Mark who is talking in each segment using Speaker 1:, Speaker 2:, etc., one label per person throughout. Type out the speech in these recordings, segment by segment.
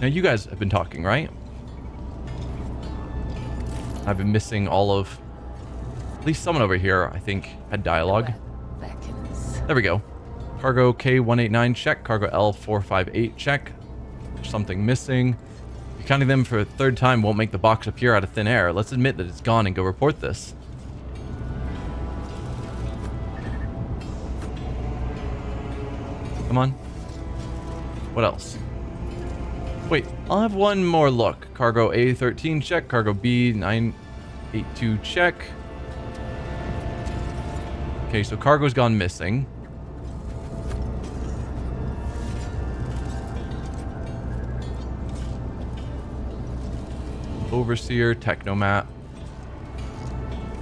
Speaker 1: Now, you guys have been talking, right? I've been missing all of... At least someone over here, I think, had dialogue. There we go. Cargo K189, check. Cargo L458, check. There's something missing. Counting them for a third time won't make the box appear out of thin air. Let's admit that it's gone and go report this. Come on. What else? Wait, I'll have one more look. Cargo A13, check. Cargo B982, check. Okay, so cargo's gone missing. Overseer, Technomat.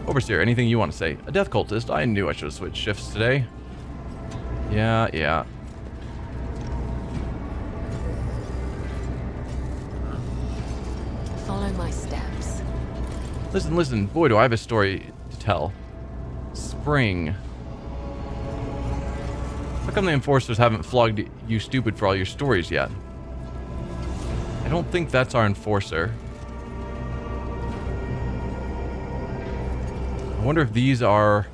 Speaker 1: Overseer, anything you want to say? A death cultist. I knew I should have switched shifts today. Yeah.
Speaker 2: Follow my steps.
Speaker 1: Listen. Boy, do I have a story to tell. Spring. How come the enforcers haven't flogged you stupid for all your stories yet? I don't think that's our enforcer. I wonder if these are...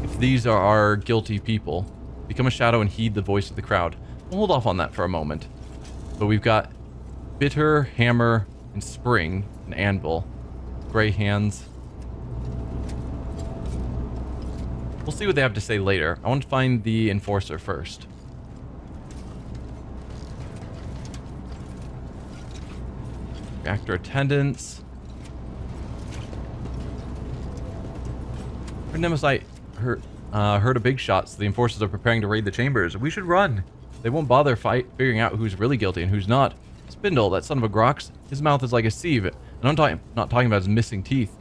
Speaker 1: If these are our guilty people. Become a shadow and heed the voice of the crowd. We'll hold off on that for a moment. But we've got Bitter, Hammer, and Spring, and Anvil. Gray Hands. We'll see what they have to say later. I want to find the enforcer first. Reactor attendants. Her Nemesite heard a big shot, so the enforcers are preparing to raid the chambers. We should run. They won't bother figuring out who's really guilty and who's not. Spindle, that son of a Grox, his mouth is like a sieve, and I'm not talking about his missing teeth.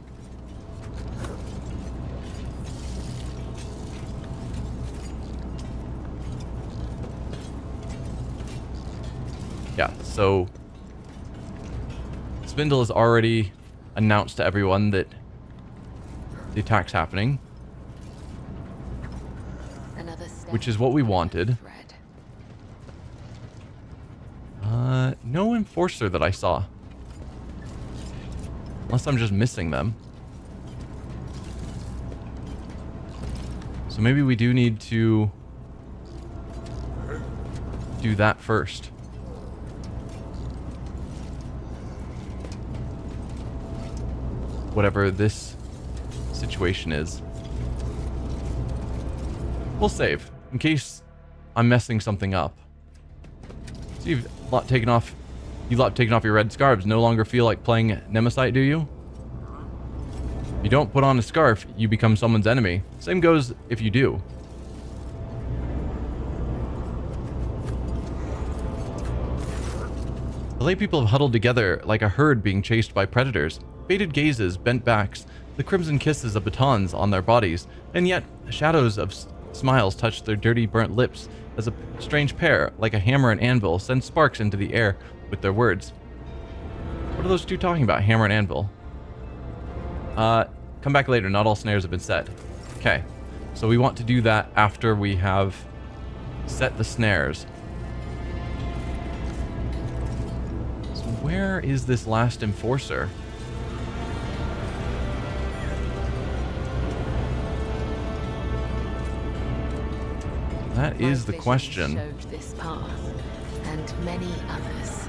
Speaker 1: Yeah, so Spindle has already announced to everyone that the attack's happening, which is what we wanted. No enforcer that I saw. Unless I'm just missing them. So maybe we do need to do that first. Whatever this situation is. We'll save, in case I'm messing something up. So you lot taken off your red scarves. No longer feel like playing Nemesite, do you? If you don't put on a scarf, you become someone's enemy. Same goes if you do. The lay people have huddled together like a herd being chased by predators. Faded gazes, bent backs, the crimson kisses of batons on their bodies, and yet shadows of smiles touch their dirty, burnt lips as a strange pair, like a hammer and anvil, send sparks into the air with their words. What are those two talking about, hammer and anvil? Come back later, not all snares have been set. Okay, so we want to do that after we have set the snares. So where is this last enforcer? That is the question.
Speaker 2: Showed this path and many others.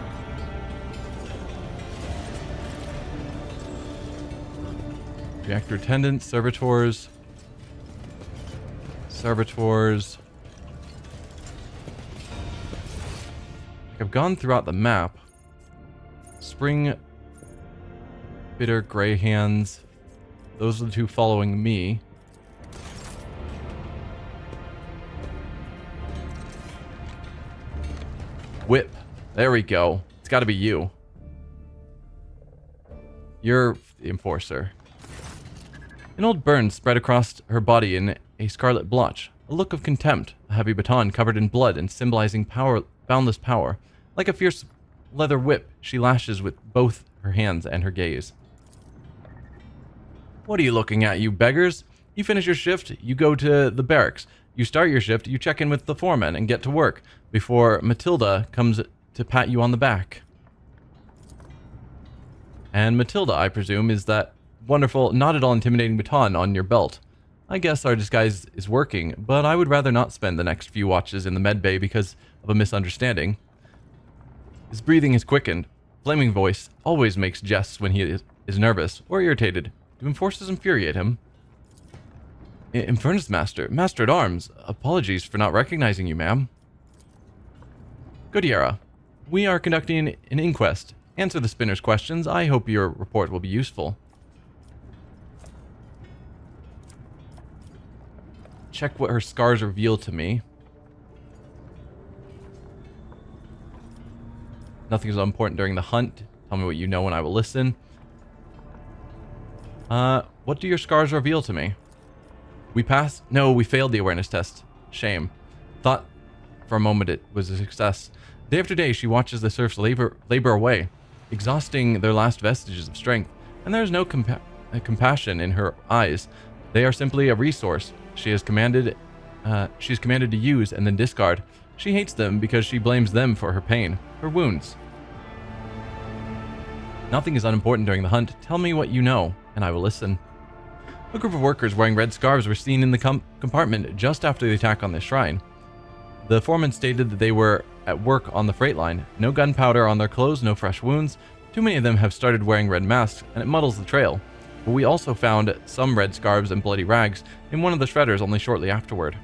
Speaker 1: Reactor attendants, servitors. I've gone throughout the map. Spring, Bitter, Gray Hands. Those are the two following me. Whip. There we go. It's got to be you. You're the enforcer. An old burn spread across her body in a scarlet blotch. A look of contempt. A heavy baton covered in blood and symbolizing power, boundless power. Like a fierce leather whip, she lashes with both her hands and her gaze. What are you looking at, you beggars? You finish your shift, you go to the barracks. You start your shift, you check in with the foreman and get to work before Matilda comes to pat you on the back. And Matilda, I presume, is that wonderful, not at all intimidating baton on your belt. I guess our disguise is working, but I would rather not spend the next few watches in the med bay because of a misunderstanding. His breathing is quickened. Flaming Voice always makes jests when he is nervous or irritated. Do enforcers infuriate him? Infernus Master, Master at Arms, apologies for not recognizing you, ma'am. Godiera, we are conducting an inquest. Answer the spinner's questions. I hope your report will be useful. Check what her scars reveal to me. Nothing is important during the hunt. Tell me what you know and I will listen. What do your scars reveal to me? We passed? No, we failed the awareness test. Shame. Thought for a moment it was a success. Day after day, she watches the serfs labor away, exhausting their last vestiges of strength, and there is no compassion in her eyes. They are simply a resource she is commanded to use and then discard. She hates them because she blames them for her pain, her wounds. Nothing is unimportant during the hunt. Tell me what you know, and I will listen. A group of workers wearing red scarves were seen in the compartment just after the attack on the shrine. The foreman stated that they were at work on the freight line. No gunpowder on their clothes, no fresh wounds. Too many of them have started wearing red masks, and it muddles the trail. But we also found some red scarves and bloody rags in one of the shredders only shortly afterward.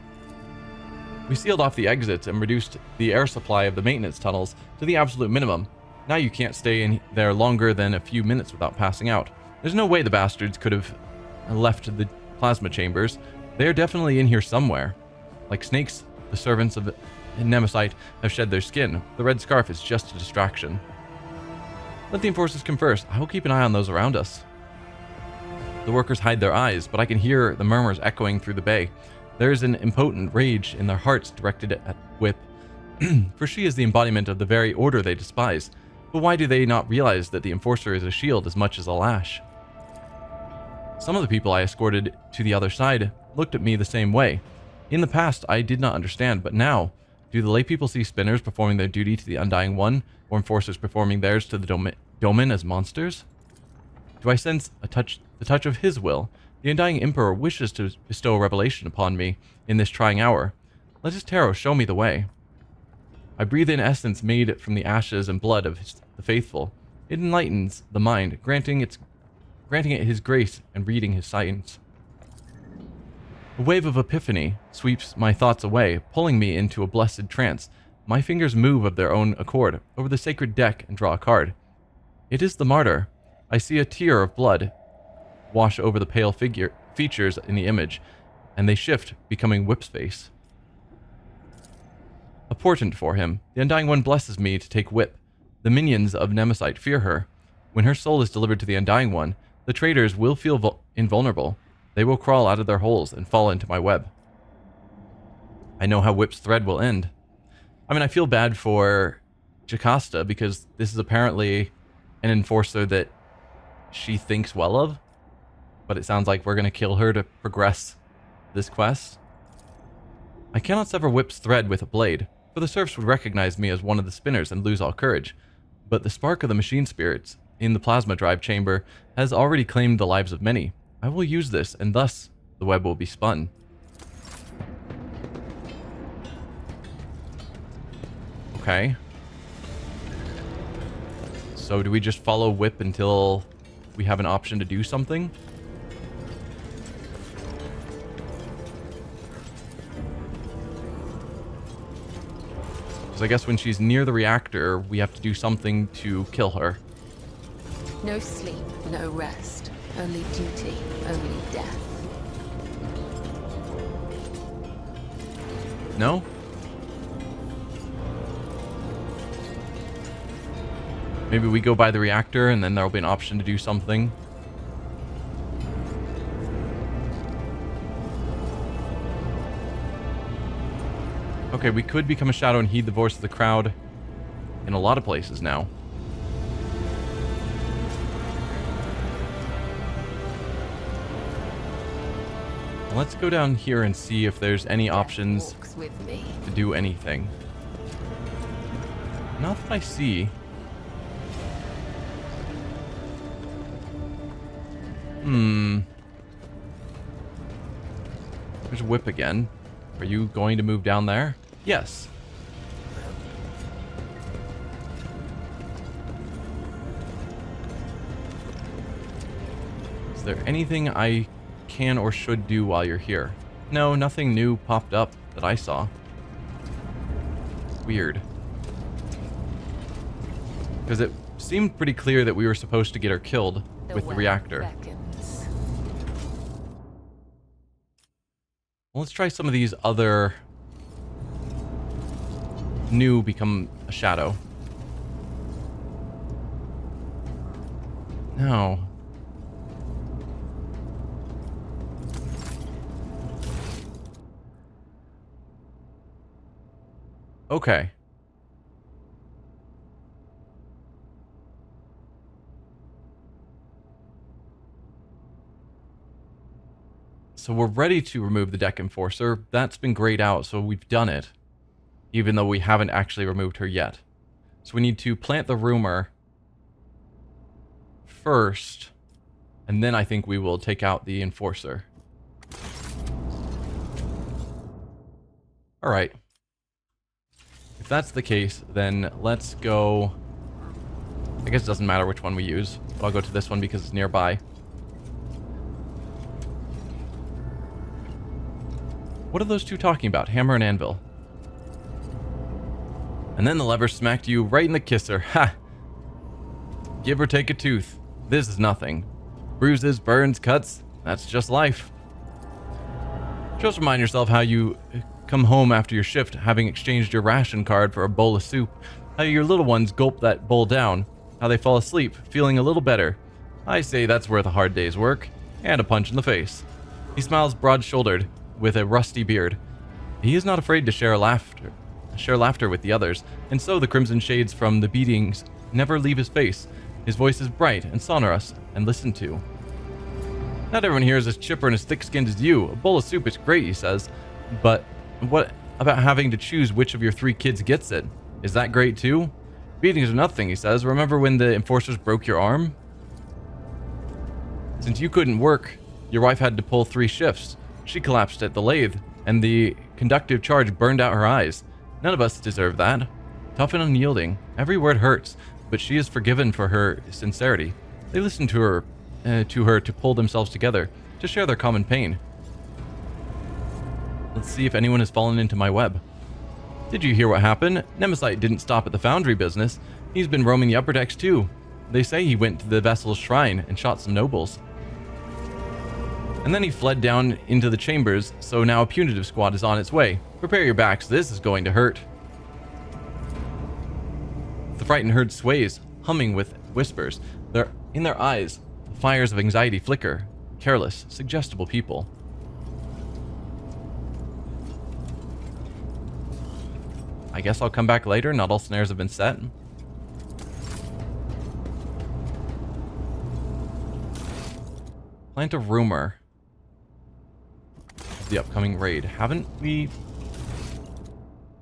Speaker 1: We sealed off the exits and reduced the air supply of the maintenance tunnels to the absolute minimum. Now you can't stay in there longer than a few minutes without passing out. There's no way the bastards could have left the plasma chambers. They are definitely in here somewhere. Like snakes, the servants of Nemesis have shed their skin. The red scarf is just a distraction. Let the enforcers converse. I will keep an eye on those around us. The workers hide their eyes, but I can hear the murmurs echoing through the bay. There is an impotent rage in their hearts directed at Whip, for she is the embodiment of the very order they despise. But why do they not realize that the enforcer is a shield as much as a lash? Some of the people I escorted to the other side looked at me the same way. In the past, I did not understand, but now, do the lay people see spinners performing their duty to the Undying One, or enforcers performing theirs to the Domin as monsters? Do I sense the touch of his will? The Undying Emperor wishes to bestow a revelation upon me in this trying hour. Let his tarot show me the way. I breathe in essence made from the ashes and blood of the faithful. It enlightens the mind, granting it his grace and reading his signs. A wave of epiphany sweeps my thoughts away, pulling me into a blessed trance. My fingers move of their own accord over the sacred deck and draw a card. It is the martyr. I see a tear of blood wash over the pale features in the image, and they shift, becoming Whip's face. A portent for him. The Undying One blesses me to take Whip. The minions of Nemesis fear her. When her soul is delivered to the Undying One, the traitors will feel invulnerable. They will crawl out of their holes and fall into my web. I know how Whip's thread will end. I mean, I feel bad for Jocasta because this is apparently an enforcer that she thinks well of, but it sounds like we're going to kill her to progress this quest. I cannot sever Whip's thread with a blade, for the serfs would recognize me as one of the spinners and lose all courage. But the spark of the machine spirits in the plasma drive chamber has already claimed the lives of many. I will use this, and thus the web will be spun. Okay. So do we just follow Whip until we have an option to do something? Because I guess when she's near the reactor, we have to do something to kill her.
Speaker 2: No sleep, no rest. Only duty, only death.
Speaker 1: No? Maybe we go by the reactor and then there'll be an option to do something. Okay, we could become a shadow and heed the voice of the crowd in a lot of places now. Let's go down here and see if there's any options
Speaker 2: Walks with me.
Speaker 1: to do anything. Not that I see. There's a whip again. Are you going to move down there? Yes. Is there anything I can or should do while you're here? No, nothing new popped up that I saw. Weird. Because it seemed pretty clear that we were supposed to get her killed with the reactor.
Speaker 2: Beckons.
Speaker 1: Well, let's try some of these other new become a shadow. No. Okay. So we're ready to remove the deck enforcer. That's been grayed out, so we've done it. Even though we haven't actually removed her yet. So we need to plant the rumor first. And then I think we will take out the enforcer. Alright. If that's the case, then let's go... I guess it doesn't matter which one we use. But I'll go to this one because it's nearby. What are those two talking about? Hammer and anvil. And then the lever smacked you right in the kisser. Ha! Give or take a tooth. This is nothing. Bruises, burns, cuts. That's just life. Just remind yourself how you come home after your shift, having exchanged your ration card for a bowl of soup. How your little ones gulp that bowl down. How they fall asleep, feeling a little better. I say that's worth a hard day's work. And a punch in the face. He smiles broad-shouldered, with a rusty beard. He is not afraid to share laughter with the others, and so the crimson shades from the beatings never leave his face. His voice is bright and sonorous, and listened to. Not everyone here is as chipper and as thick-skinned as you. A bowl of soup is great, he says. But what about having to choose which of your 3 kids gets it? Is that great too? Beatings are nothing, he says. Remember when the enforcers broke your arm? Since you couldn't work, your wife had to pull 3 shifts. She collapsed at the lathe, and the conductive charge burned out her eyes. None of us deserve that. Tough and unyielding. Every word hurts, but she is forgiven for her sincerity. They listen to her to pull themselves together, to share their common pain. Let's see if anyone has fallen into my web. Did you hear what happened? Nemesite didn't stop at the foundry business. He's been roaming the upper decks too. They say he went to the vessel's shrine and shot some nobles. And then he fled down into the chambers, so now a punitive squad is on its way. Prepare your backs, this is going to hurt. The frightened herd sways, humming with whispers. In their eyes, the fires of anxiety flicker. Careless, suggestible people. I guess I'll come back later, not all snares have been set. Plant a rumor. The upcoming raid. Haven't we...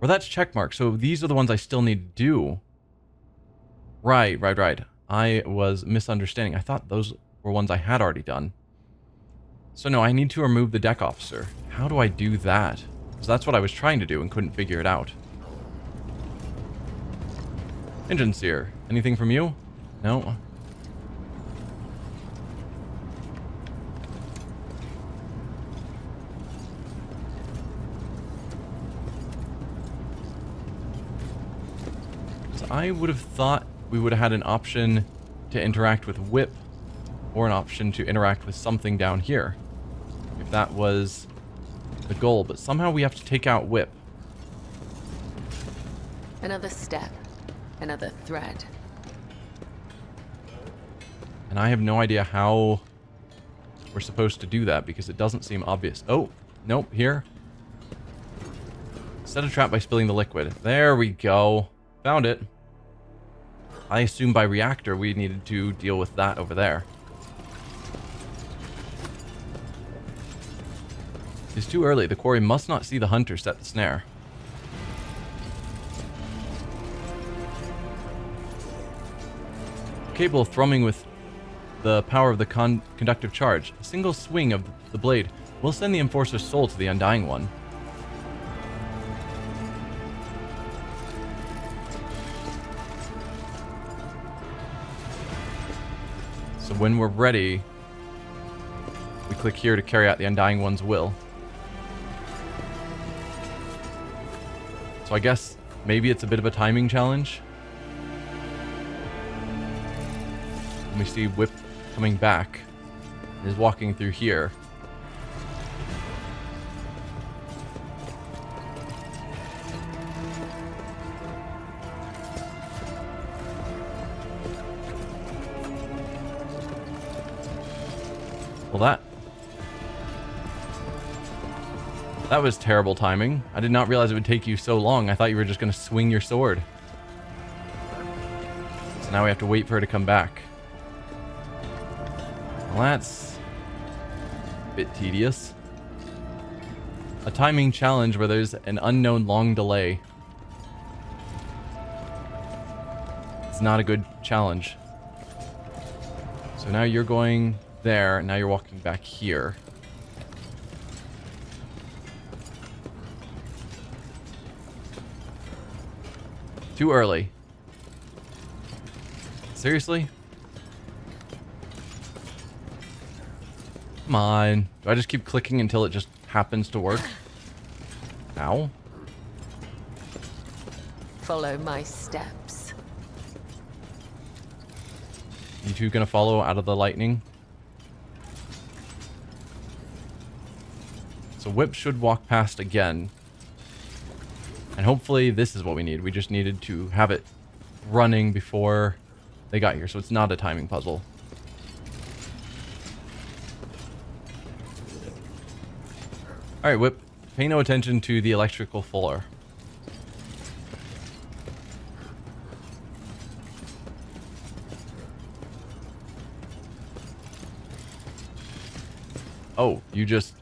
Speaker 1: Well, that's checkmark, so these are the ones I still need to do. Right. I was misunderstanding. I thought those were ones I had already done. So no, I need to remove the deck officer. How do I do that? Because that's what I was trying to do and couldn't figure it out. Engine seer. Anything from you? No. I would have thought we would have had an option to interact with Whip or an option to interact with something down here if that was the goal, but somehow we have to take out Whip.
Speaker 2: Another step, another thread.
Speaker 1: And I have no idea how we're supposed to do that because it doesn't seem obvious. Oh, nope, here. Set a trap by spilling the liquid. There we go. Found it. I assume by reactor we needed to deal with that over there. It's too early. The quarry must not see the hunter set the snare. Cable thrumming with the power of the conductive charge. A single swing of the blade will send the enforcer's soul to the Undying One. So when we're ready, we click here to carry out the Undying One's will. So I guess maybe it's a bit of a timing challenge. And we see Whip coming back. And is walking through here. Well, that was terrible timing. I did not realize it would take you so long. I thought you were just going to swing your sword. So now we have to wait for her to come back. Well, that's a bit tedious. A timing challenge where there's an unknown long delay. It's not a good challenge. So now you're going there, now you're walking back here. Too early. Seriously? Come on. Do I just keep clicking until it just happens to work? Ow.
Speaker 2: Follow my steps.
Speaker 1: You two gonna follow out of the lightning? So Whip should walk past again. And hopefully this is what we need. We just needed to have it running before they got here. So it's not a timing puzzle. Alright, Whip. Pay no attention to the electrical floor. Oh, you just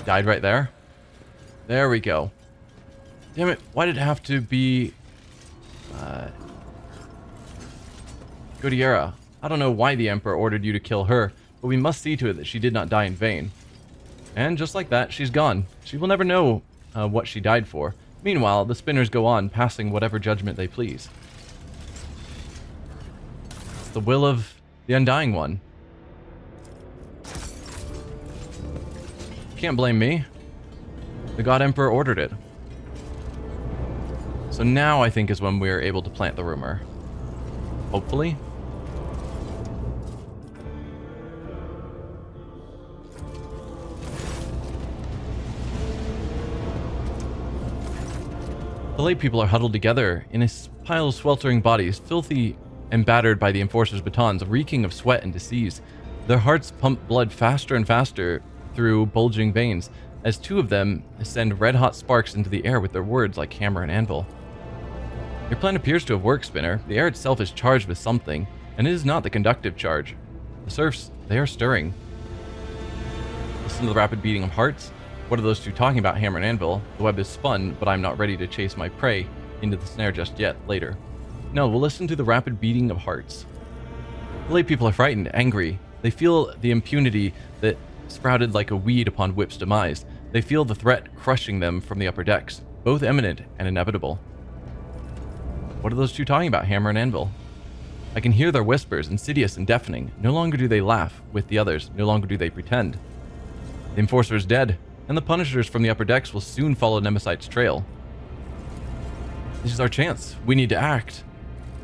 Speaker 1: died right there? There we go. Damn it, why did it have to be... Godiera? I don't know why the Emperor ordered you to kill her, but we must see to it that she did not die in vain. And just like that, she's gone. She will never know what she died for. Meanwhile, the spinners go on, passing whatever judgment they please. It's the will of the Undying One. Can't blame me. The God Emperor ordered it. So now I think is when we're able to plant the rumor. Hopefully. The lay people are huddled together in a pile of sweltering bodies, filthy and battered by the enforcer's batons, reeking of sweat and disease. Their hearts pump blood faster and faster through bulging veins, as two of them send red-hot sparks into the air with their words like hammer and anvil. Your plan appears to have worked, Spinner. The air itself is charged with something, and it is not the conductive charge. The serfs, they are stirring. Listen to the rapid beating of hearts. What are those two talking about, hammer and anvil? The web is spun, but I'm not ready to chase my prey into the snare just yet, later. No, we'll listen to the rapid beating of hearts. The lay people are frightened, angry. They feel the impunity that sprouted like a weed upon Whip's demise. They feel the threat crushing them from the upper decks, both imminent and inevitable. What are those two talking about, hammer and anvil? I can hear their whispers, insidious and deafening. No longer do they laugh with the others, no longer do they pretend. The enforcer is dead, and the punishers from the upper decks will soon follow Nemesite's trail. This is our chance. We need to act.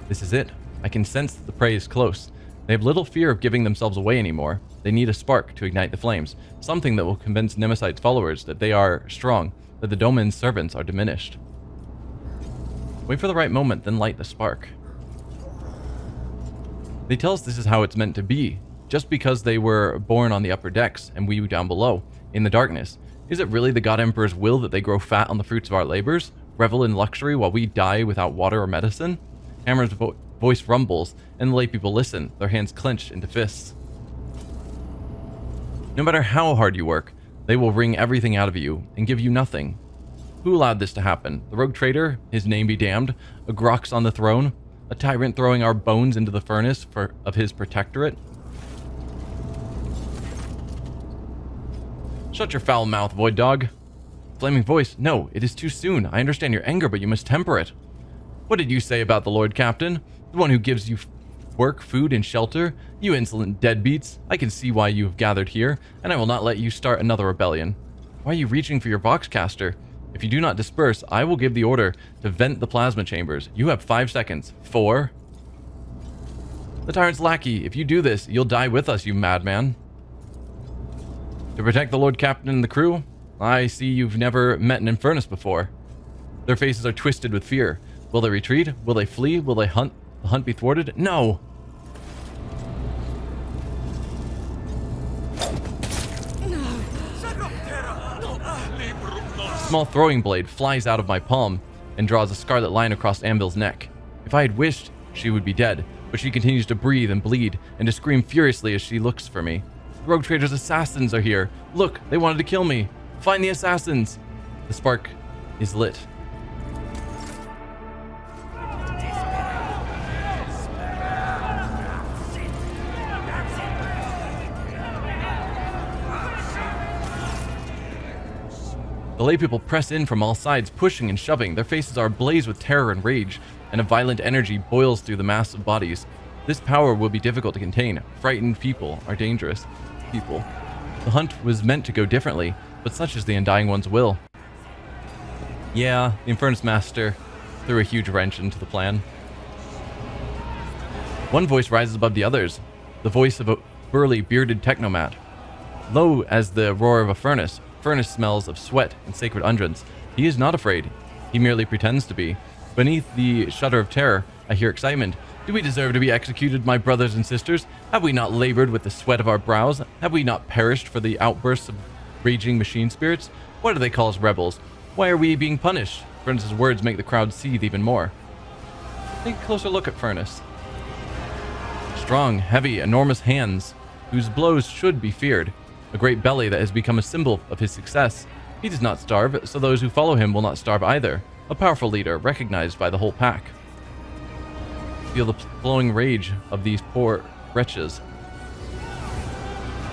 Speaker 1: This is it. I can sense that the prey is close. They have little fear of giving themselves away anymore. They need a spark to ignite the flames, something that will convince Nemesite's followers that they are strong, that the Domin's servants are diminished. Wait for the right moment, then light the spark. They tell us this is how it's meant to be, just because they were born on the upper decks and we down below, in the darkness. Is it really the God Emperor's will that they grow fat on the fruits of our labors, revel in luxury while we die without water or medicine? Hammer's voice rumbles, and the lay people listen, their hands clenched into fists. No matter how hard you work, They will wring everything out of you and give you nothing. Who allowed this to happen? The rogue traitor, his name be damned, a Grox on the throne, a tyrant throwing our bones into the furnace of his protectorate? Shut your foul mouth, void dog. Flaming voice, no, it is too soon. I understand your anger, but you must temper it. What did you say about the Lord Captain? The one who gives you work, food, and shelter? You insolent deadbeats. I can see why you have gathered here, and I will not let you start another rebellion. Why are you reaching for your voxcaster? If you do not disperse, I will give the order to vent the plasma chambers. You have 5 seconds. 4. The tyrant's lackey, if you do this, you'll die with us, you madman. To protect the Lord Captain and the crew? I see you've never met an Infernus before. Their faces are twisted with fear. Will they retreat? Will they flee? Will they hunt? The hunt be thwarted? No! A small throwing blade flies out of my palm and draws a scarlet line across Anvil's neck. If I had wished, she would be dead, but she continues to breathe and bleed and to scream furiously as she looks for me. The rogue trader's assassins are here. Look, they wanted to kill me. Find the assassins. The spark is lit. The lay people press in from all sides, pushing and shoving. Their faces are ablaze with terror and rage, and a violent energy boils through the mass of bodies. This power will be difficult to contain. Frightened people are dangerous people. The hunt was meant to go differently, but such is the Undying One's will. Yeah, the Infernus Master threw a huge wrench into the plan. One voice rises above the others, the voice of a burly, bearded technomat. Low as the roar of a furnace smells of sweat and sacred unguents. He is not afraid. He merely pretends to be. Beneath the shudder of terror, I hear excitement. Do we deserve to be executed, my brothers and sisters? Have we not labored with the sweat of our brows? Have we not perished for the outbursts of raging machine spirits? Why do they call us rebels? Why are we being punished? Furnace's words make the crowd seethe even more. Take a closer look at Furnace. Strong, heavy, enormous hands, whose blows should be feared. A great belly that has become a symbol of his success. He does not starve, so those who follow him will not starve either. A powerful leader, recognized by the whole pack. Feel the flowing rage of these poor wretches.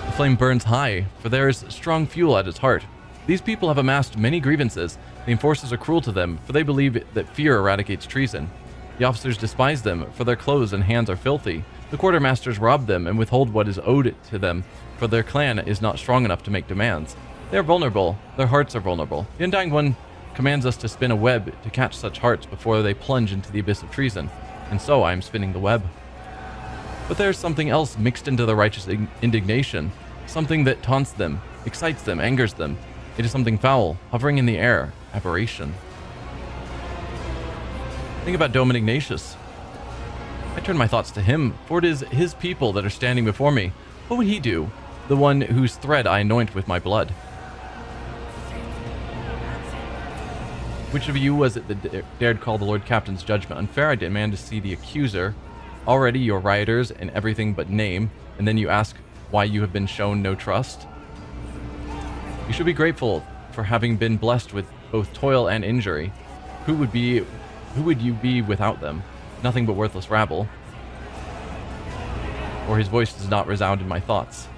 Speaker 1: The flame burns high, for there is strong fuel at its heart. These people have amassed many grievances. The enforcers are cruel to them, for they believe that fear eradicates treason. The officers despise them, for their clothes and hands are filthy. The quartermasters rob them and withhold what is owed to them, for their clan is not strong enough to make demands. They are vulnerable. Their hearts are vulnerable. The Undying One commands us to spin a web to catch such hearts before they plunge into the abyss of treason. And so I am spinning the web. But there is something else mixed into the righteous indignation. Something that taunts them, excites them, angers them. It is something foul, hovering in the air. Aberration. Think about Dome Ignatius. I turn my thoughts to him, for it is his people that are standing before me. What would he do? The one whose thread I anoint with my blood. Which of you was it that dared call the Lord Captain's judgment unfair? I demand to see the accuser. Already your rioters and everything but name, and then you ask why you have been shown no trust? You should be grateful for having been blessed with both toil and injury. Who would you be without them? Nothing but worthless rabble. Or his voice does not resound in my thoughts.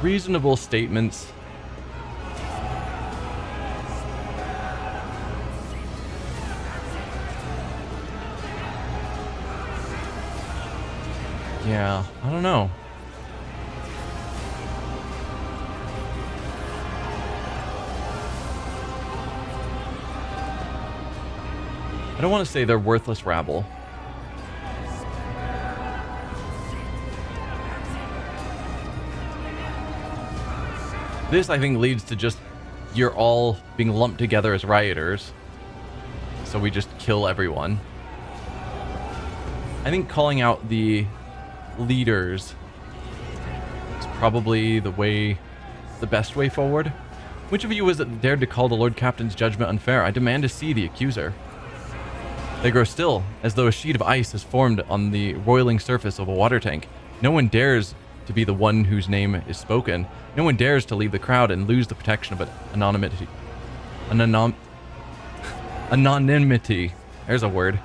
Speaker 1: Reasonable statements. Yeah, I don't know. I don't want to say they're worthless rabble. This, I think, leads to just you're all being lumped together as rioters. So we just kill everyone. I think calling out the leaders is probably the best way forward. Which of you was it that dared to call the Lord Captain's judgment unfair? I demand to see the accuser. They grow still, as though a sheet of ice has formed on the roiling surface of a water tank. No one dares to be the one whose name is spoken. No one dares to leave the crowd and lose the protection of anonymity. Anonymity. There's a word.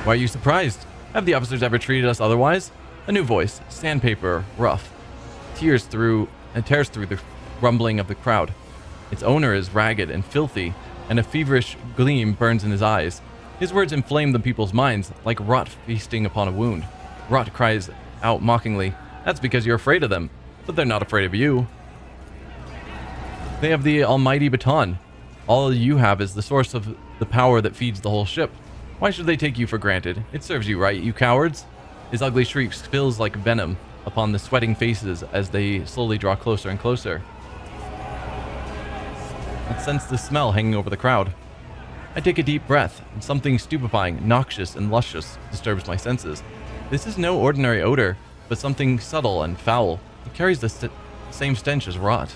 Speaker 1: Why are you surprised? Have the officers ever treated us otherwise? A new voice, sandpaper, rough, tears through the rumbling of the crowd. Its owner is ragged and filthy, and a feverish gleam burns in his eyes. His words inflame the people's minds, like rot feasting upon a wound. Rot cries out mockingly, "That's because you're afraid of them, but they're not afraid of you. They have the almighty baton. All you have is the source of the power that feeds the whole ship. Why should they take you for granted? It serves you right, you cowards." His ugly shriek spills like venom upon the sweating faces as they slowly draw closer and closer. I sense the smell hanging over the crowd. I take a deep breath, and something stupefying, noxious, and luscious disturbs my senses. This is no ordinary odor, but something subtle and foul. It carries the same stench as rot.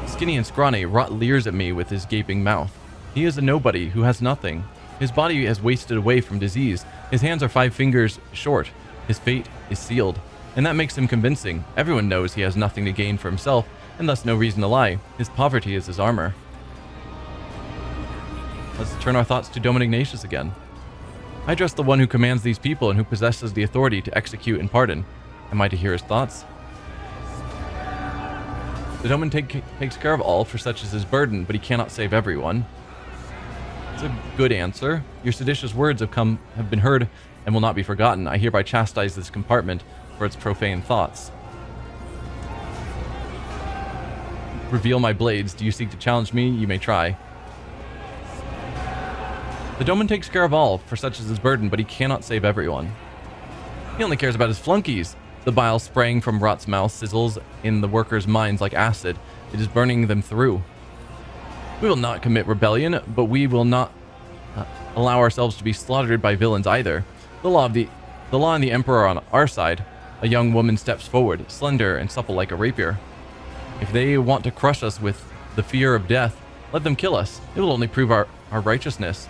Speaker 1: Skinny and scrawny, Rot leers at me with his gaping mouth. He is a nobody who has nothing. His body has wasted away from disease. His hands are 5 fingers short. His fate is sealed. And that makes him convincing. Everyone knows he has nothing to gain for himself, and thus no reason to lie. His poverty is his armor. Let's turn our thoughts to Dome Ignatius again. I address the one who commands these people and who possesses the authority to execute and pardon. Am I to hear his thoughts? The Dome takes care of all, for such is his burden, but he cannot save everyone. It's a good answer. Your seditious words have been heard and will not be forgotten. I hereby chastise this compartment for its profane thoughts. Reveal my blades. Do you seek to challenge me? You may try. The Doman takes care of all, for such is his burden, but he cannot save everyone. He only cares about his flunkies. The bile spraying from Rot's mouth sizzles in the workers' minds like acid. It is burning them through. We will not commit rebellion, but we will not allow ourselves to be slaughtered by villains either. The law and the Emperor are on our side. A young woman steps forward, slender and supple like a rapier. If they want to crush us with the fear of death, let them kill us. It will only prove our righteousness.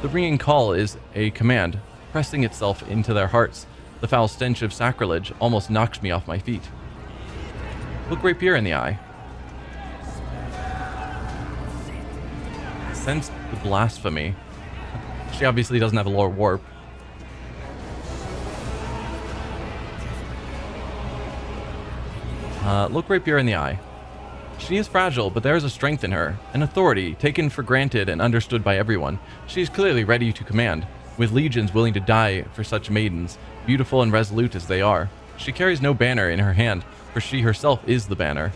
Speaker 1: The ringing call is a command, pressing itself into their hearts. The foul stench of sacrilege almost knocks me off my feet. Look Rapier in the eye. Sense the blasphemy. She obviously doesn't have a lore warp. Look Rapier in the eye. She is fragile, but there is a strength in her, an authority taken for granted and understood by everyone. She is clearly ready to command, with legions willing to die for such maidens, beautiful and resolute as they are. She carries no banner in her hand, for she herself is the banner.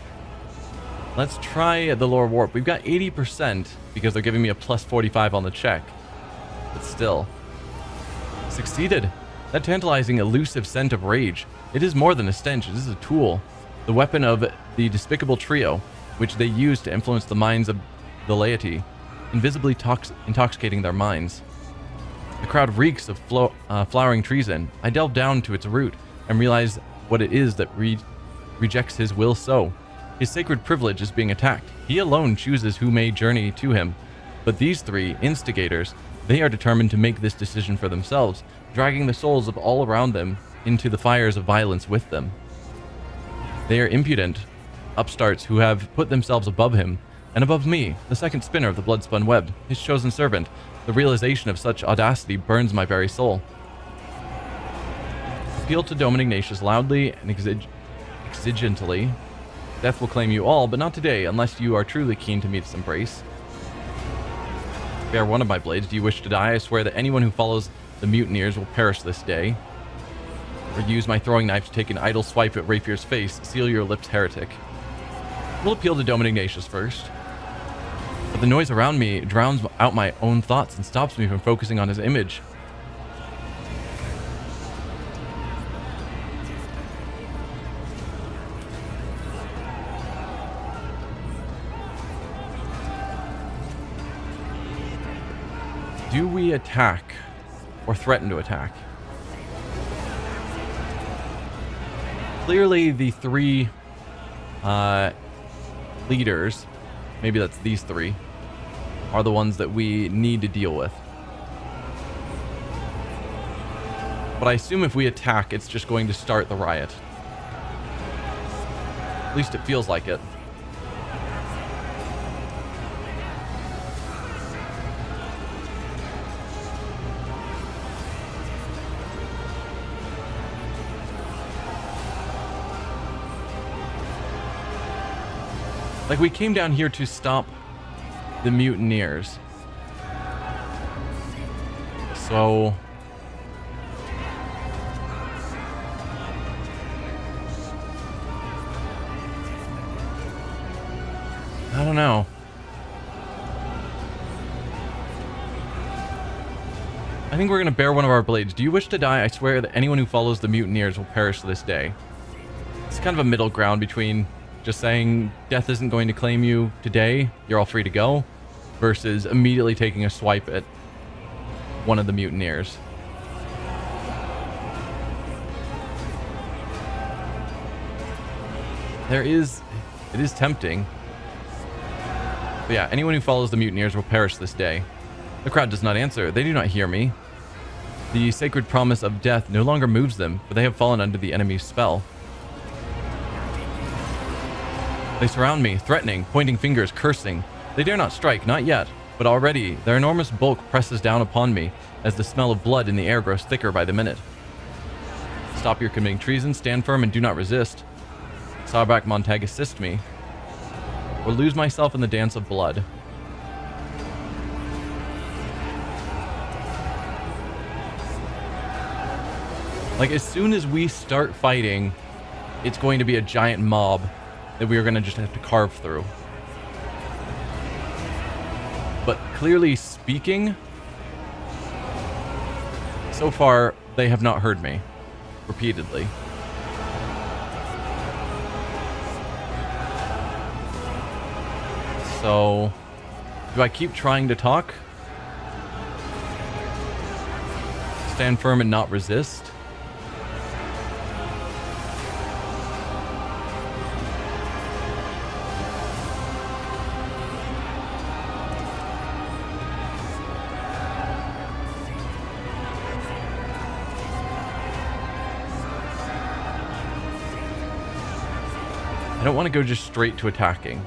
Speaker 1: Let's try the lore warp. We've got 80% because they're giving me a plus 45 on the check. But still. Succeeded. That tantalizing, elusive scent of rage. It is more than a stench. It is a tool. The weapon of the despicable trio, which they use to influence the minds of the laity, invisibly intoxicating their minds. The crowd reeks of flowering treason. I delve down to its root and realize what it is that rejects his will so. His sacred privilege is being attacked. He alone chooses who may journey to him. But these 3 instigators, they are determined to make this decision for themselves, dragging the souls of all around them into the fires of violence with them. They are impudent upstarts who have put themselves above him, and above me, the second spinner of the blood-spun web, his chosen servant. The realization of such audacity burns my very soul. Appeal to Dome Ignatius loudly and exigently. Death will claim you all, but not today, unless you are truly keen to meet its embrace. Bear one of my blades. Do you wish to die? I swear that anyone who follows the mutineers will perish this day. Or use my throwing knife to take an idle swipe at Rapier's face. Seal your lips, heretic. We'll appeal to Dome Ignatius first. But the noise around me drowns out my own thoughts and stops me from focusing on his image. Do we attack or threaten to attack? Clearly the 3 leaders, maybe that's these 3, are the ones that we need to deal with. But I assume if we attack, it's just going to start the riot. At least it feels like it. Like, we came down here to stop the mutineers. So... I don't know. I think we're going to bear one of our blades. Do you wish to die? I swear that anyone who follows the mutineers will perish this day. It's kind of a middle ground between just saying death isn't going to claim you today, you're all free to go, versus immediately taking a swipe at one of the mutineers. It is tempting. But yeah, anyone who follows the mutineers will perish this day. The crowd does not answer. They do not hear me. The sacred promise of death no longer moves them, for they have fallen under the enemy's spell. They surround me, threatening, pointing fingers, cursing. They dare not strike, not yet, but already their enormous bulk presses down upon me as the smell of blood in the air grows thicker by the minute. Stop your committing treason, stand firm, and do not resist. Sauerback Montag, assist me, or lose myself in the dance of blood. Like, as soon as we start fighting, it's going to be a giant mob that we are going to just have to carve through. But clearly speaking, so far, they have not heard me repeatedly. So, do I keep trying to talk? Stand firm and not resist? I don't want to go just straight to attacking.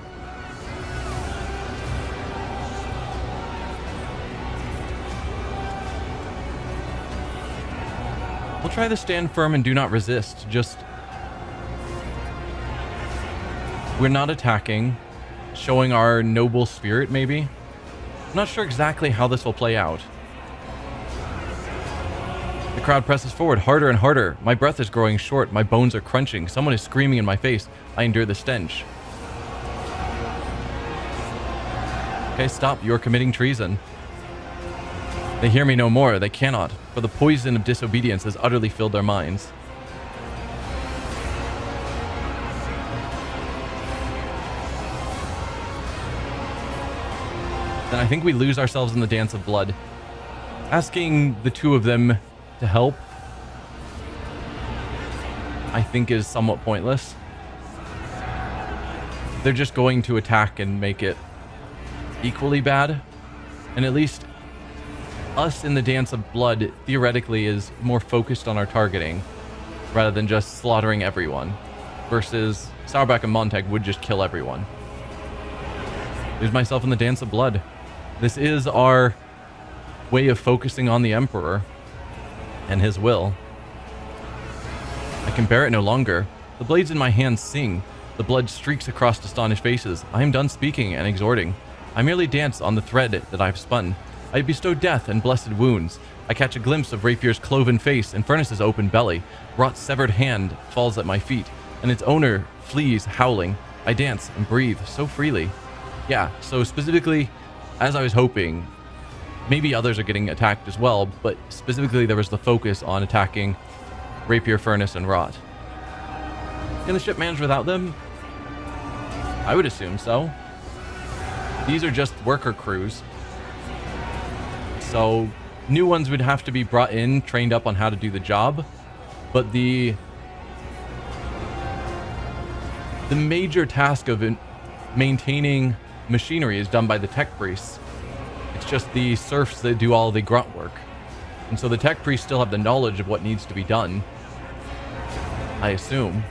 Speaker 1: We'll try to stand firm and do not resist. Just... we're not attacking. Showing our noble spirit, maybe? I'm not sure exactly how this will play out. The crowd presses forward harder and harder. My breath is growing short. My bones are crunching. Someone is screaming in my face. I endure the stench. Okay, stop. You are committing treason. They hear me no more. They cannot, for the poison of disobedience has utterly filled their minds. Then I think we lose ourselves in the dance of blood. Asking the two of them to help, I think, is somewhat pointless. They're just going to attack and make it equally bad. And at least us in the dance of blood theoretically is more focused on our targeting rather than just slaughtering everyone, versus Sauerback and Montag would just kill everyone. Lose myself in the dance of blood. This is our way of focusing on the Emperor and his will. I can bear it no longer. The blades in my hands sing. The blood streaks across astonished faces. I am done speaking and exhorting. I merely dance on the thread that I have spun. I bestow death and blessed wounds. I catch a glimpse of Rapier's cloven face and Furnace's open belly. Rot's severed hand falls at my feet, and its owner flees howling. I dance and breathe so freely. Yeah, so specifically, as I was hoping, maybe others are getting attacked as well, but specifically there was the focus on attacking Rapier, Furnace, and Rot. Can the ship manage without them? I would assume so. These are just worker crews. So new ones would have to be brought in, trained up on how to do the job. But the major task of maintaining machinery is done by the tech priests. It's just the serfs that do all the grunt work. And so the tech priests still have the knowledge of what needs to be done, I assume.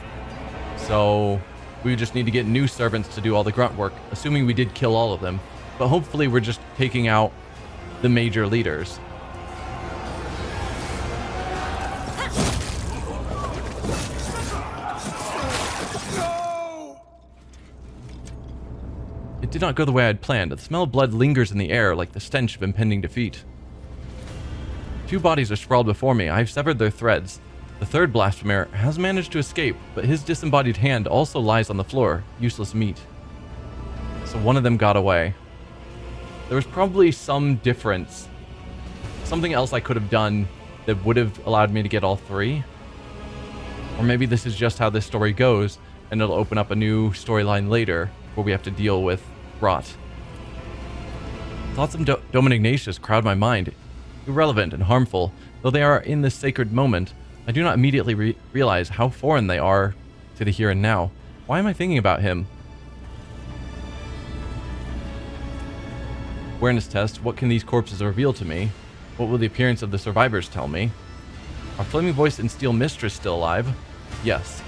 Speaker 1: So we just need to get new servants to do all the grunt work, assuming we did kill all of them. But hopefully we're just taking out the major leaders. It did not go the way I had planned. The smell of blood lingers in the air like the stench of impending defeat. 2 bodies are sprawled before me. I have severed their threads. The third blasphemer has managed to escape, but his disembodied hand also lies on the floor, useless meat. So one of them got away. There was probably some difference. Something else I could have done that would have allowed me to get all 3. Or maybe this is just how this story goes, and it'll open up a new storyline later where we have to deal with rot. Thoughts of Dome Ignatius crowd my mind. Irrelevant and harmful, though they are in this sacred moment, I do not immediately realize how foreign they are to the here and now. Why am I thinking about him? Awareness test. What can these corpses reveal to me? What will the appearance of the survivors tell me? Are Flaming Voice and Steel Mistress still alive? Yes.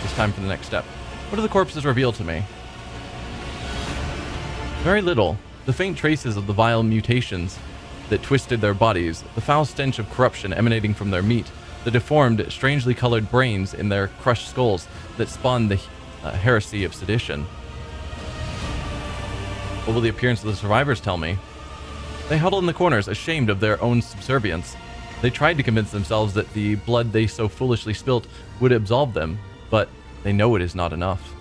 Speaker 1: It's time for the next step. What do the corpses reveal to me? Very little. The faint traces of the vile mutations that twisted their bodies, the foul stench of corruption emanating from their meat, the deformed, strangely colored brains in their crushed skulls that spawned the heresy of sedition. What will the appearance of the survivors tell me? They huddle in the corners, ashamed of their own subservience. They tried to convince themselves that the blood they so foolishly spilt would absolve them, but they know it is not enough.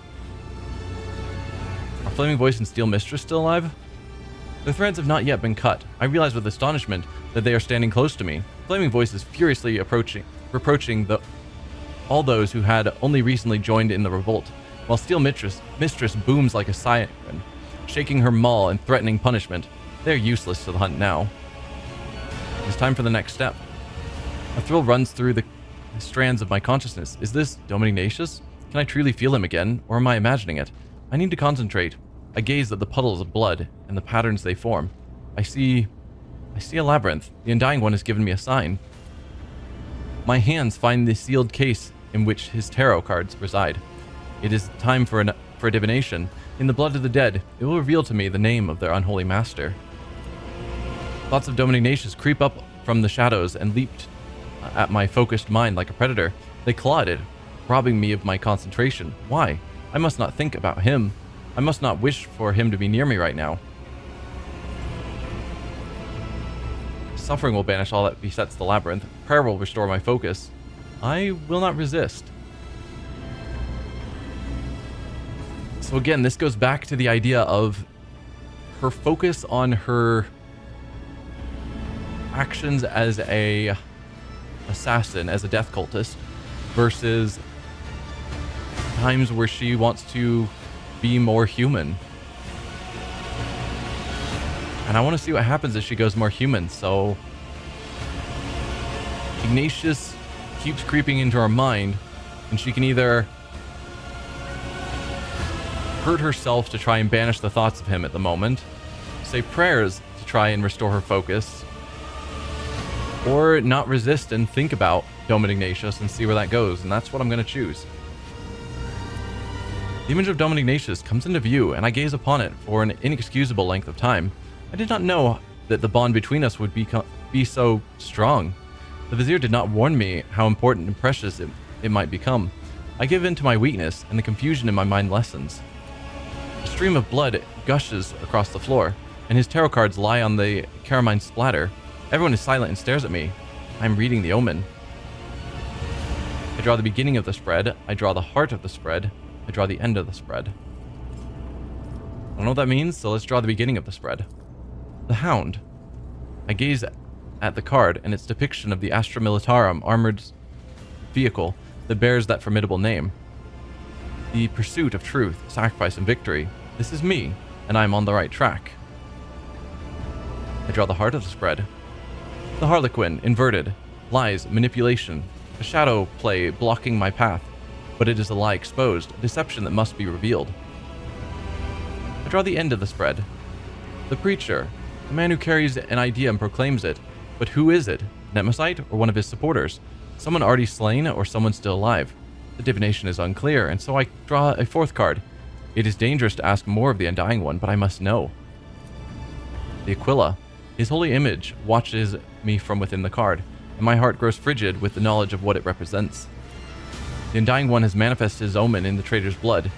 Speaker 1: Are Flaming Voice and Steel Mistress still alive? The threads have not yet been cut. I realize with astonishment that they are standing close to me. Flaming Voice is furiously reproaching all those who had only recently joined in the revolt, while Steel Mistress booms like a siren, shaking her maul and threatening punishment. They are useless to the hunt now. It's time for the next step. A thrill runs through the strands of my consciousness. Is this Dome Ignatius? Can I truly feel him again, or am I imagining it? I need to concentrate. I gaze at the puddles of blood and the patterns they form. I see a labyrinth. The Undying One has given me a sign. My hands find the sealed case in which his tarot cards reside. It is time for a divination. In the blood of the dead, it will reveal to me the name of their unholy master. Thoughts of Dome Ignatius creep up from the shadows and leaped at my focused mind like a predator. They clawed it, robbing me of my concentration. Why? I must not think about him. I must not wish for him to be near me right now. Suffering will banish all that besets the labyrinth. Prayer will restore my focus. I will not resist. So again, this goes back to the idea of her focus on her actions as a assassin, as a death cultist, versus times where she wants to be more human. And I want to see what happens as she goes more human. So Ignatius keeps creeping into her mind, and she can either hurt herself to try and banish the thoughts of him at the moment, say prayers to try and restore her focus, or not resist and think about Dome Ignatius and see where that goes. And that's what I'm going to choose. The image of Dome Ignatius comes into view, and I gaze upon it for an inexcusable length of time. I did not know that the bond between us would be so strong. The Vizier did not warn me how important and precious it might become. I give in to my weakness, and the confusion in my mind lessens. A stream of blood gushes across the floor, and his tarot cards lie on the carmine splatter. Everyone is silent and stares at me. I am reading the omen. I draw the beginning of the spread. I draw the heart of the spread. I draw the end of the spread. I don't know what that means, so let's draw the beginning of the spread. The Hound. I gaze at the card and its depiction of the Astra Militarum armored vehicle that bears that formidable name. The pursuit of truth, sacrifice, and victory. This is me, and I am on the right track. I draw the heart of the spread. The Harlequin, inverted, lies, manipulation, a shadow play blocking my path, but it is a lie exposed, a deception that must be revealed. I draw the end of the spread. The Preacher, A man who carries an idea and proclaims it. But who is it? Nemesis or one of his supporters? Someone already slain or someone still alive? The divination is unclear, and so I draw a fourth card. It is dangerous to ask more of the Undying One, but I must know. The Aquila. His holy image watches me from within the card, and my heart grows frigid with the knowledge of what it represents. The Undying One has manifested his omen in the traitor's blood.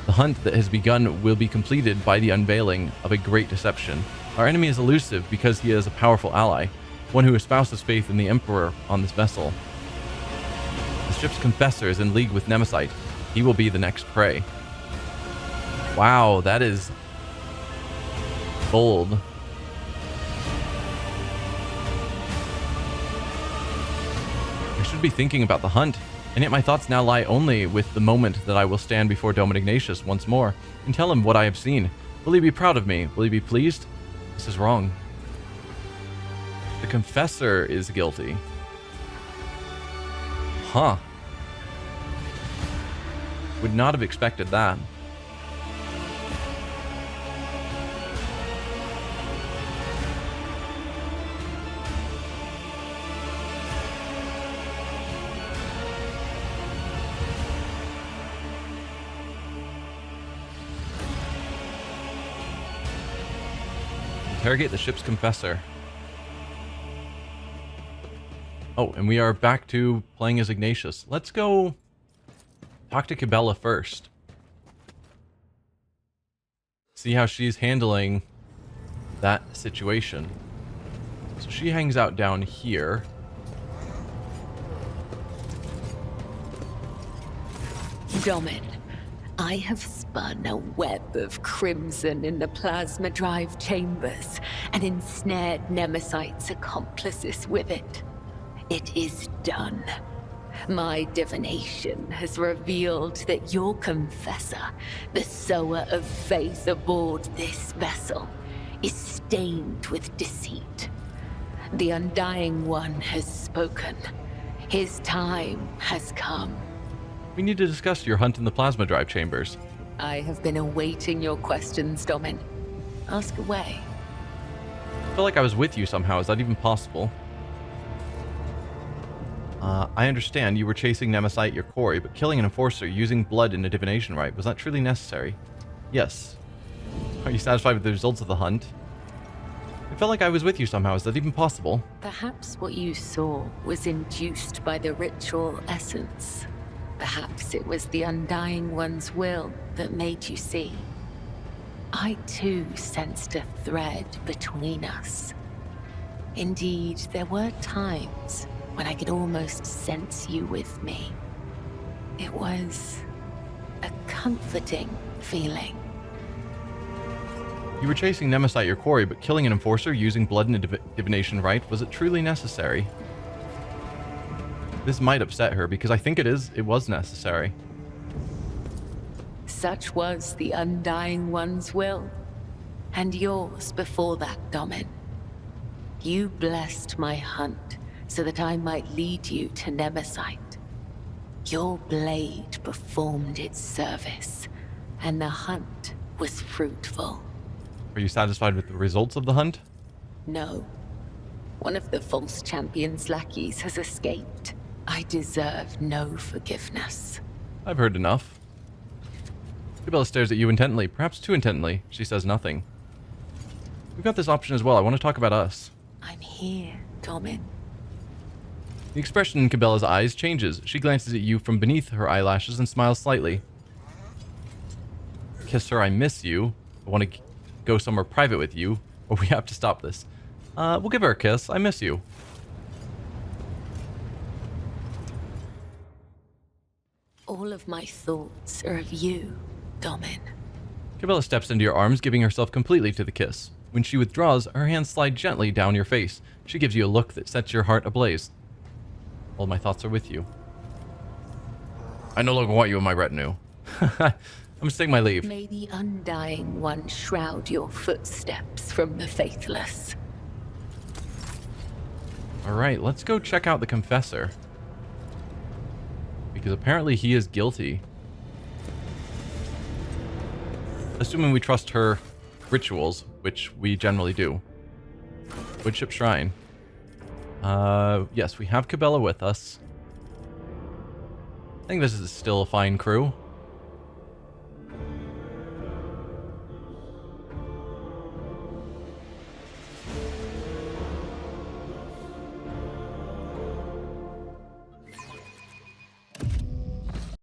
Speaker 1: The hunt that has begun will be completed by the unveiling of a great deception. Our enemy is elusive because he is a powerful ally, one who espouses faith in the Emperor on this vessel. The ship's confessor is in league with Nemesis. He will be the next prey. Wow, that is bold. I should be thinking about the hunt, and yet my thoughts now lie only with the moment that I will stand before Dom Ignatius once more and tell him what I have seen. Will he be proud of me? Will he be pleased? This is wrong. The confessor is guilty. Huh. Would not have expected that. Interrogate the ship's confessor. Oh, and we are back to playing as Ignatius. Let's go talk to Kibellah first. See how she's handling that situation. So she hangs out down here.
Speaker 2: Domin, I have spun a web of crimson in the plasma drive chambers and ensnared Nemesis' accomplices with it. It is done. My divination has revealed that your confessor, the sower of faith aboard this vessel, is stained with deceit. The Undying One has spoken. His time has come.
Speaker 1: We need to discuss your hunt in the plasma drive chambers.
Speaker 2: I have been awaiting your questions, Domin. Ask away.
Speaker 1: I feel like I was with you somehow. Is that even possible? I understand you were chasing Nemesis, your quarry, but killing an enforcer using blood in a divination rite, was that truly necessary? Yes. Are you satisfied with the results of the hunt? I felt like I was with you somehow. Is that even possible?
Speaker 2: Perhaps what you saw was induced by the ritual essence. Perhaps it was the Undying One's will that made you see. I too sensed a thread between us. Indeed, there were times when I could almost sense you with me. It was a comforting feeling.
Speaker 1: You were chasing Nemesis, your quarry, but killing an enforcer using blood in a divination rite, was it truly necessary? This might upset her because I think it was necessary.
Speaker 2: Such was the Undying One's will, and yours before that, Domin. You blessed my hunt so that I might lead you to Nemesis. Your blade performed its service, and the hunt was fruitful.
Speaker 1: Are you satisfied with the results of the hunt?
Speaker 2: No. One of the false champion's lackeys has escaped. I deserve no forgiveness.
Speaker 1: I've heard enough. Kibellah stares at you intently, perhaps too intently. She says nothing. We've got this option as well. I want to talk about us.
Speaker 2: I'm here, Domin.
Speaker 1: The expression in Kibellah's eyes changes. She glances at you from beneath her eyelashes and smiles slightly. Kiss her, I miss you. I want to go somewhere private with you, or we have to stop this. We'll give her a kiss. I miss you.
Speaker 2: All of my thoughts are of you, Domin.
Speaker 1: Kibellah steps into your arms, giving herself completely to the kiss. When she withdraws, her hands slide gently down your face. She gives you a look that sets your heart ablaze. All my thoughts are with you. I no longer want you in my retinue. I'm taking my leave.
Speaker 2: May the Undying One shroud your footsteps from the faithless.
Speaker 1: Alright, let's go check out the confessor. Because apparently he is guilty. Assuming we trust her rituals, which we generally do. Woodship Shrine. Yes, we have Kibellah with us. I think this is still a fine crew.